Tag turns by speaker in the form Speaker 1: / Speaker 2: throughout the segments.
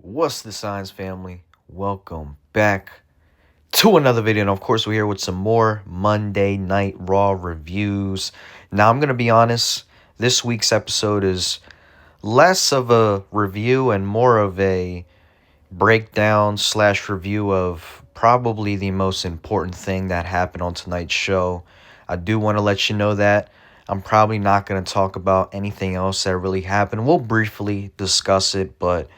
Speaker 1: What's the signs, family? Welcome back to another video. And of course, we're here with some more Monday Night Raw reviews. Now, I'm going to be honest, this week's episode is less of a review and more of a breakdown slash review of probably the most important thing that happened on tonight's show. I do want to let you know that I'm probably not going to talk about anything else that really happened. We'll briefly discuss it, but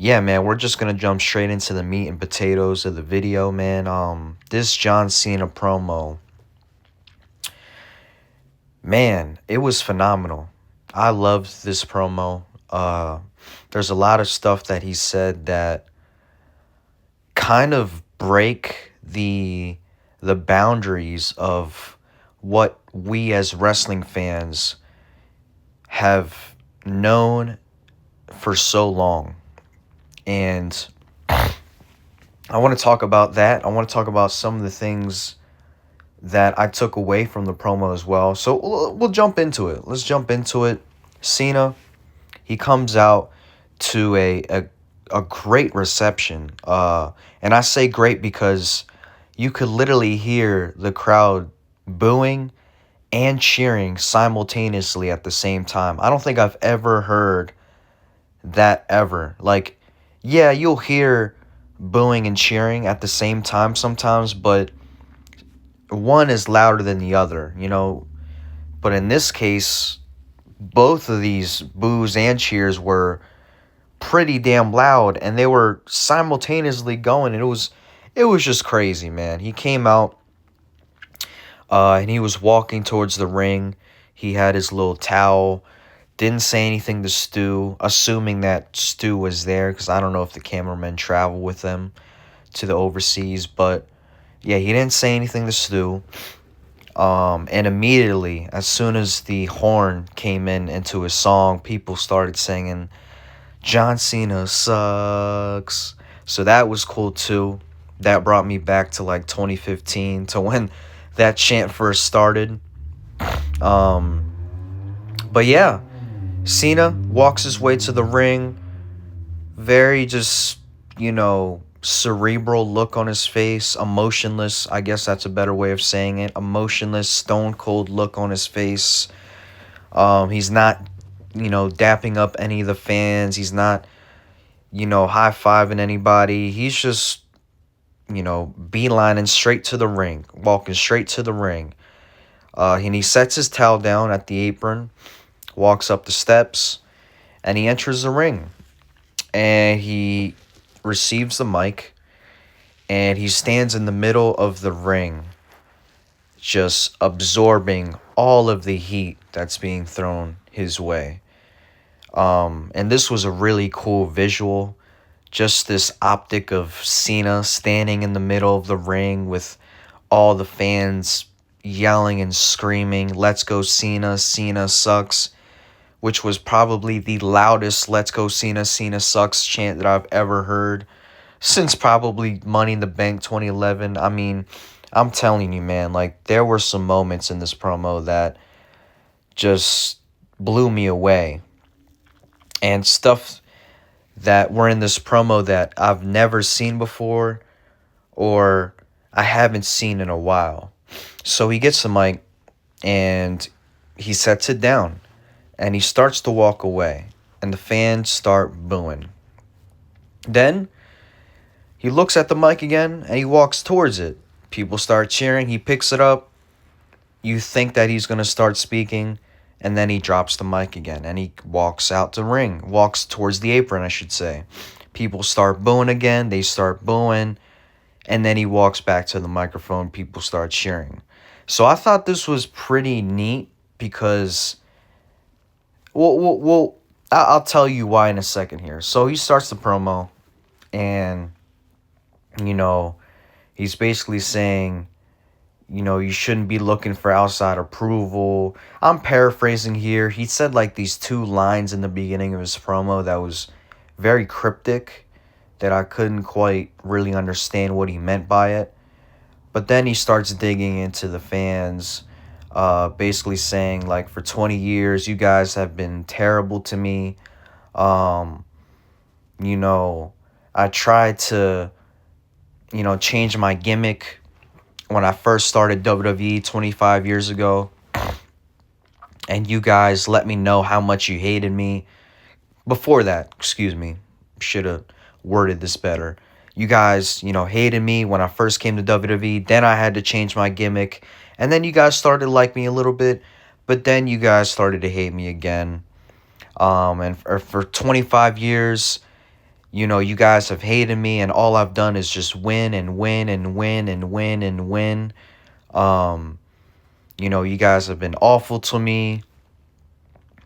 Speaker 1: yeah, man, we're just gonna jump straight into the meat and potatoes of the video, man. This John Cena promo, man, it was phenomenal. I loved this promo. There's a lot of stuff that he said that kind of break the boundaries of what we as wrestling fans have known for so long. And I want to talk about that. I want to talk about some of the things that I took away from the promo as well. So we'll jump into it. Let's jump into it. Cena, he comes out to a great reception. And I say great because you could literally hear the crowd booing and cheering simultaneously at the same time. I don't think I've ever heard that ever. Like, yeah, you'll hear booing and cheering at the same time sometimes, but one is louder than the other, you know. But in this case, both of these boos and cheers were pretty damn loud, and they were simultaneously going. And it was just crazy, man. He came out, and he was walking towards the ring. He had his little towel. Didn't say anything to Stu, assuming that Stu was there, because I don't know if the cameramen travel with them to the overseas. But yeah, he didn't say anything to Stu. And immediately, as soon as the horn came into his song, people started singing, John Cena sucks. So that was cool too. That brought me back to like 2015, to when that chant first started. But yeah, Cena walks his way to the ring. Very just, cerebral look on his face. Emotionless. I guess that's a better way of saying it. Emotionless, stone cold look on his face. He's not, dapping up any of the fans. He's not, high-fiving anybody. He's just, beelining straight to the ring. Walking straight to the ring. And he sets his towel down at the apron. Walks up the steps, and he enters the ring, and he receives the mic, and he stands in the middle of the ring, just absorbing all of the heat that's being thrown his way. And this was a really cool visual, just this optic of Cena standing in the middle of the ring with all the fans yelling and screaming, "Let's go Cena, Cena sucks," which was probably the loudest "Let's go Cena, Cena sucks" chant that I've ever heard since probably Money in the Bank 2011. I mean, I'm telling you, man, like, there were some moments in this promo that just blew me away. And stuff that were in this promo that I've never seen before, or I haven't seen in a while. So he gets the mic, and he sets it down. And he starts to walk away, and the fans start booing. Then he looks at the mic again, and he walks towards it. People start cheering. He picks it up. You think that he's going to start speaking, and then he drops the mic again, and he walks out the ring, walks towards the apron, I should say. People start booing again. They start booing, and then he walks back to the microphone. People start cheering. So I thought this was pretty neat because... Well, I'll tell you why in a second here. So he starts the promo, and, he's basically saying, you shouldn't be looking for outside approval. I'm paraphrasing here. He said, like, these two lines in the beginning of his promo that was very cryptic, that I couldn't quite really understand what he meant by it. But then he starts digging into the fans, basically saying, like, for 20 years, you guys have been terrible to me. You know, I tried to, change my gimmick when I first started WWE 25 years ago. And you guys let me know how much you hated me. Before that, excuse me, should have worded this better. You guys, hated me when I first came to WWE. Then I had to change my gimmick. And then you guys started to like me a little bit. But then you guys started to hate me again. And for 25 years, you guys have hated me. And all I've done is just win and win and win and win and win. Um, you guys have been awful to me.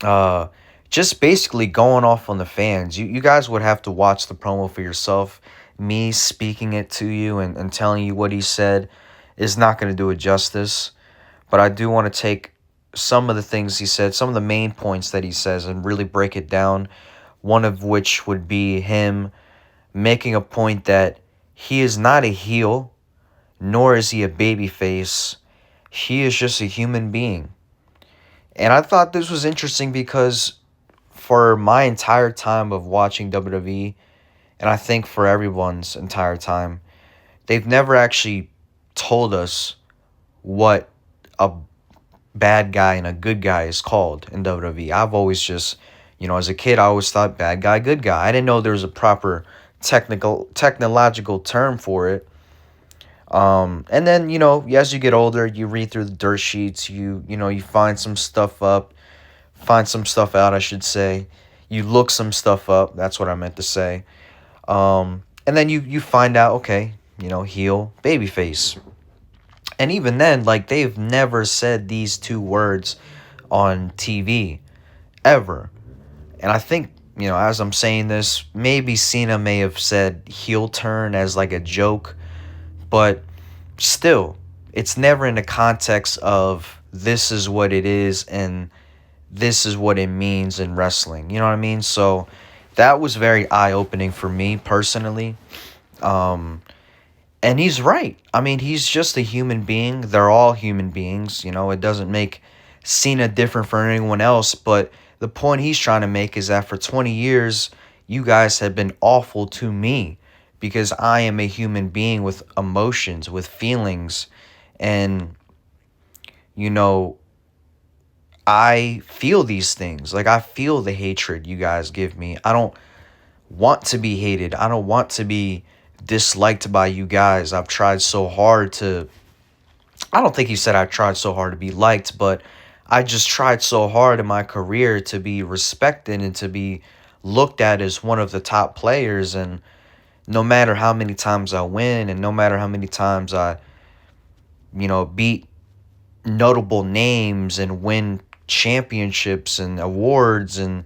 Speaker 1: Uh, just basically going off on the fans. You guys would have to watch the promo for yourself. Me speaking it to you and telling you what he said is not going to do it justice. But I do want to take some of the things he said, some of the main points that he says, and really break it down. One of which would be him making a point that he is not a heel, nor is he a babyface. He is just a human being. And I thought this was interesting because for my entire time of watching WWE, and I think for everyone's entire time, they've never actually told us what a bad guy and a good guy is called in WWE. I've always just, as a kid, I always thought bad guy, good guy. I didn't know there was a proper technological term for it. And then, as you get older, you read through the dirt sheets, you find some stuff out, I should say. You look some stuff up. That's what I meant to say. And then you find out, okay, heel, babyface. And even then, like, they've never said these two words on TV, ever. And I think, as I'm saying this, maybe Cena may have said heel turn as like a joke, but still, it's never in the context of this is what it is and this is what it means in wrestling. You know what I mean? So that was very eye-opening for me personally. And he's right. I mean, he's just a human being. They're all human beings. It doesn't make Cena different from anyone else. But the point he's trying to make is that for 20 years, you guys have been awful to me because I am a human being with emotions, with feelings. And, I feel these things. Like, I feel the hatred you guys give me. I don't want to be hated. I don't want to be disliked by you guys. I've tried so hard to... I don't think he said I tried so hard to be liked, but I just tried so hard in my career to be respected and to be looked at as one of the top players. And no matter how many times I win and no matter how many times I, beat notable names and win championships and awards and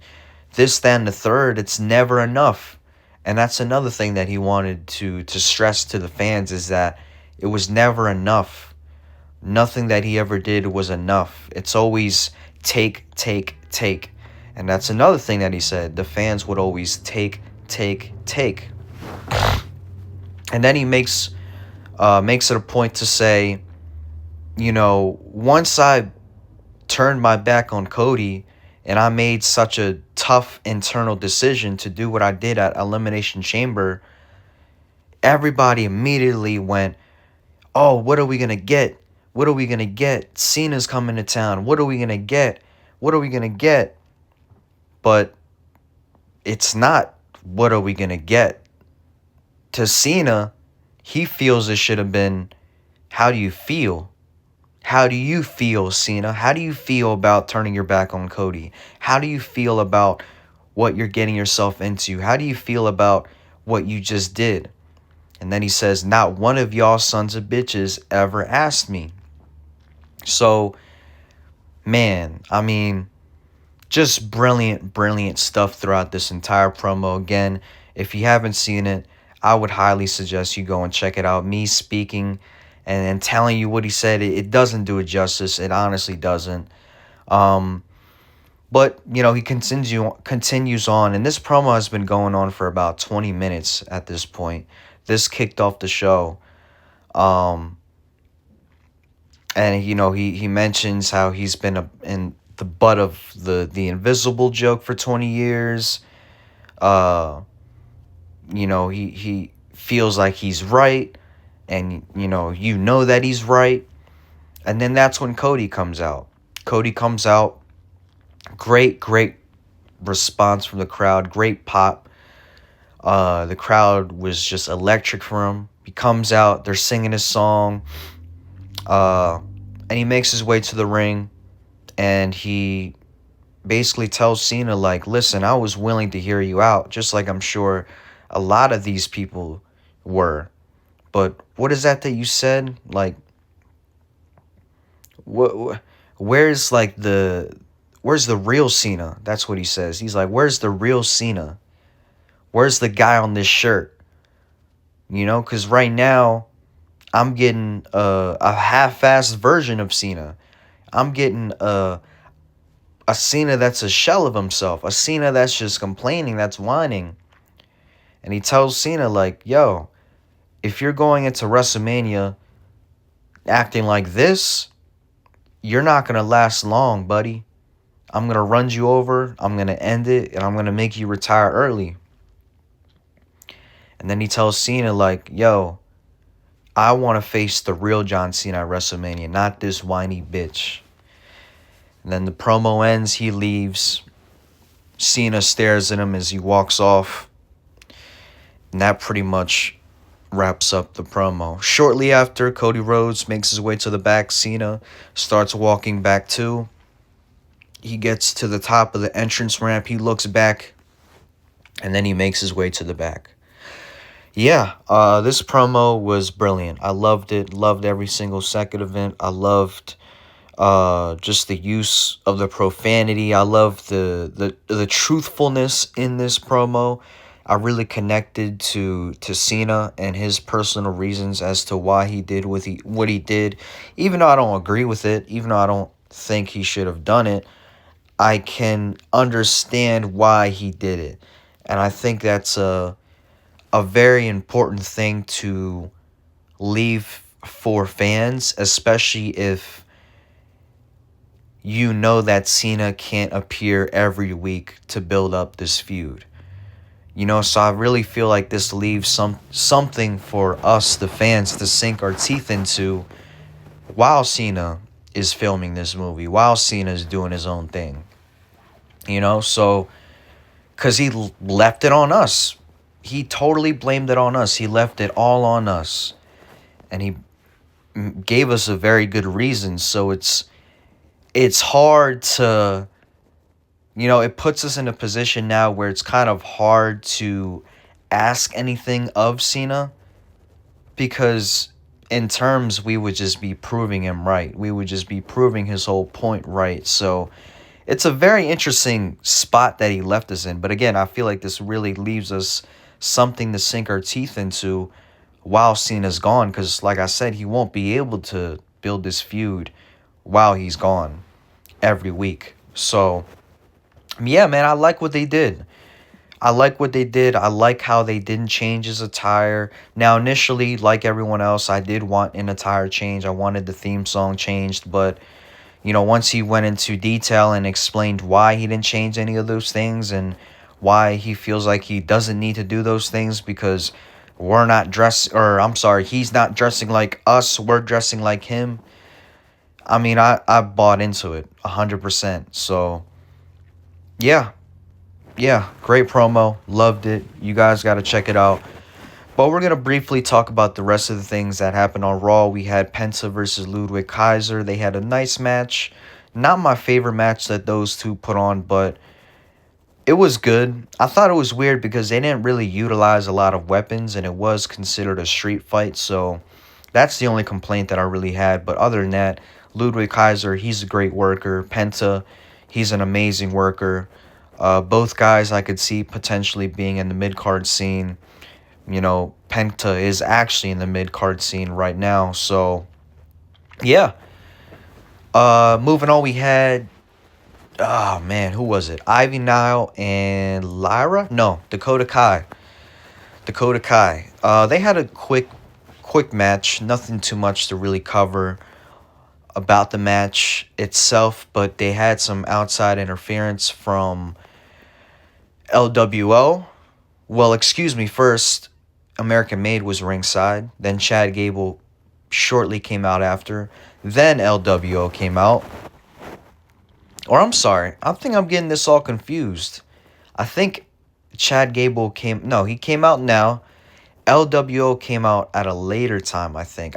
Speaker 1: this, that, and the third, it's never enough. And that's another thing that he wanted to stress to the fans is that it was never enough. Nothing that he ever did was enough. It's always take, take, take. And that's another thing that he said. The fans would always take, take, take. And then he makes it a point to say, once I turned my back on Cody and I made such a tough internal decision to do what I did at Elimination Chamber, everybody immediately went, oh, what are we going to get? What are we going to get? Cena's coming to town. What are we going to get? What are we going to get? But it's not what are we going to get. To Cena, he feels it should have been, how do you feel? How do you feel, Cena? How do you feel about turning your back on Cody? How do you feel about what you're getting yourself into? How do you feel about what you just did? And then he says, not one of y'all sons of bitches ever asked me. So, man, I mean, just brilliant, brilliant stuff throughout this entire promo. Again, if you haven't seen it, I would highly suggest you go and check it out. Me speaking and telling you what he said, it doesn't do it justice. It honestly doesn't. But, he continues on. And this promo has been going on for about 20 minutes at this point. This kicked off the show. And, he mentions how he's been in the butt of the invisible joke for 20 years. he feels like he's right, and you know that he's right. And then that's when Cody comes out. Cody comes out. Great response from the crowd. Great pop. The crowd was just electric for him. He comes out. They're singing his song. And he makes his way to the ring. And he basically tells Cena, like, listen, I was willing to hear you out, just like I'm sure a lot of these people were. But what is that you said? Like, where's like where's the real Cena? That's what he says. He's like, where's the real Cena? Where's the guy on this shirt? Because right now, I'm getting a half-assed version of Cena. I'm getting a Cena that's a shell of himself. A Cena that's just complaining, that's whining. And he tells Cena, like, yo, if you're going into WrestleMania acting like this, you're not going to last long, buddy. I'm going to run you over, I'm going to end it, and I'm going to make you retire early. And then he tells Cena, like, yo, I want to face the real John Cena at WrestleMania, not this whiny bitch. And then the promo ends, he leaves. Cena stares at him as he walks off. And that pretty much wraps up the promo. Shortly after, Cody Rhodes makes his way to the back. Cena starts walking back too. He gets to the top of the entrance ramp. He looks back. And then he makes his way to the back. Yeah, this promo was brilliant. I loved it. Loved every single second of it. I loved just the use of the profanity. I loved the truthfulness in this promo. I really connected to Cena and his personal reasons as to why he did what he did. Even though I don't agree with it, even though I don't think he should have done it, I can understand why he did it. And I think that's a very important thing to leave for fans, especially if you know that Cena can't appear every week to build up this feud. So I really feel like this leaves something for us, the fans, to sink our teeth into while Cena is filming this movie, while Cena is doing his own thing. So, because he left it on us. He totally blamed it on us. He left it all on us. And he gave us a very good reason. So it's hard to, it puts us in a position now where it's kind of hard to ask anything of Cena, because in terms, we would just be proving him right. We would just be proving his whole point right. So it's a very interesting spot that he left us in. But again, I feel like this really leaves us something to sink our teeth into while Cena's gone, because like I said, he won't be able to build this feud while he's gone every week. So yeah, man, I like what they did. I like how they didn't change his attire. Now, initially, like everyone else, I did want an attire change. I wanted the theme song changed, but once he went into detail and explained why he didn't change any of those things and why he feels like he doesn't need to do those things because he's not dressing like us, we're dressing like him. I mean, I bought into it 100%. So, yeah, great promo. Loved it. You guys got to check it out. But we're going to briefly talk about the rest of the things that happened on Raw. We had Penta versus Ludwig Kaiser. They had a nice match. Not my favorite match that those two put on, but it was good. I thought it was weird because they didn't really utilize a lot of weapons, and it was considered a street fight. So that's the only complaint that I really had. But other than that, Ludwig Kaiser, he's a great worker. Penta, he's an amazing worker. Both guys I could see potentially being in the mid-card scene. Penta is actually in the mid-card scene right now. So, yeah. Moving on, we had... Oh, man, who was it? Ivy Nile and Lyra? No, Dakota Kai. They had a quick match. Nothing too much to really cover about the match itself, but they had some outside interference from LWO, Well, excuse me, first, American Made was ringside. Then Chad Gable shortly came out after. Then LWO came out. Or I'm sorry, I think I'm getting this all confused. I think Chad Gable came. No, he came out now. LWO came out at a later time, I think.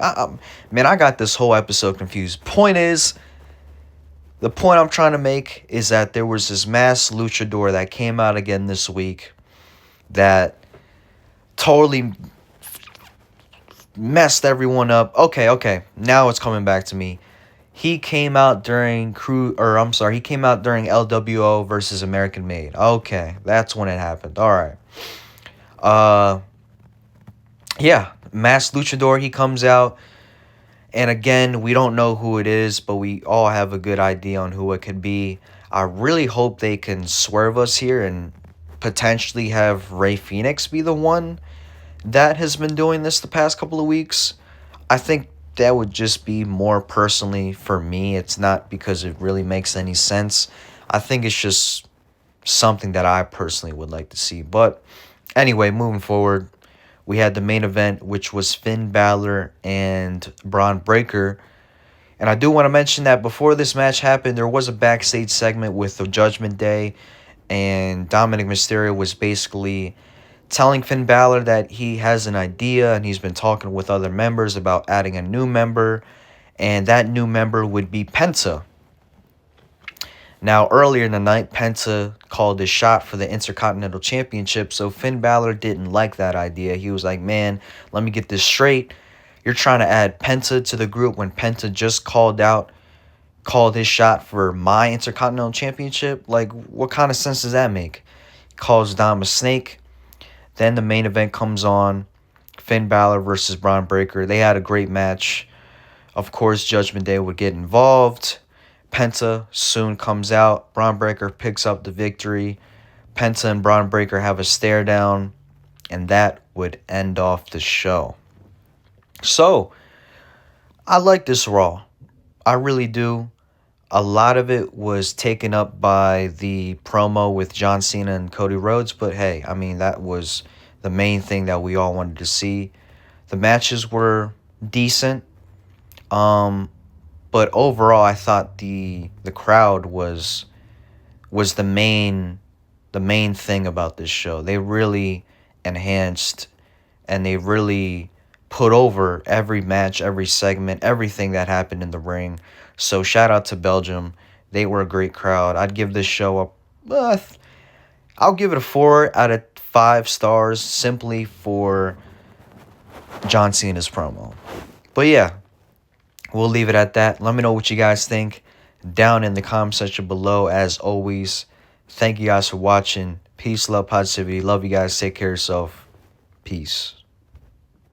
Speaker 1: Man, I got this whole episode confused. The point I'm trying to make is that there was this mass luchador that came out again this week that totally messed everyone up. Okay. Now it's coming back to me. He came out during he came out during LWO versus American Made. Okay, that's when it happened. All right. Yeah, Mass Luchador, he comes out. And again, we don't know who it is, but we all have a good idea on who it could be. I really hope they can swerve us here and potentially have Rey Fenix be the one that has been doing this the past couple of weeks. I think that would just be more personally for me. It's not because it really makes any sense. I think it's just something that I personally would like to see. But anyway, moving forward, we had the main event, which was Finn Balor and Braun Breaker. And I do want to mention that before this match happened, there was a backstage segment with the Judgment Day, and Dominic Mysterio was basically telling Finn Balor that he has an idea and he's been talking with other members about adding a new member, and that new member would be Penta. Now, earlier in the night, Penta called his shot for the Intercontinental Championship, so Finn Balor didn't like that idea. He was like, man, let me get this straight. You're trying to add Penta to the group when Penta just called his shot for my Intercontinental Championship? Like, what kind of sense does that make? Calls Dom a snake. Then the main event comes on. Finn Balor versus Braun Breaker. They had a great match. Of course, Judgment Day would get involved. Penta soon comes out. Braun Breaker picks up the victory. Penta and Braun Breaker have a stare down. And that would end off the show. So, I like this Raw. I really do. A lot of it was taken up by the promo with John Cena and Cody Rhodes. But hey, I mean, that was the main thing that we all wanted to see. The matches were decent. But overall, I thought the crowd was the main thing about this show. They really enhanced and they really put over every match, every segment, everything that happened in the ring. So shout out to Belgium. They were a great crowd. I'd give this show I'll give it a 4 out of 5 stars simply for John Cena's promo. But yeah, we'll leave it at that. Let me know what you guys think down in the comment section below. As always, thank you guys for watching. Peace, love, positivity. Love you guys. Take care of yourself. Peace.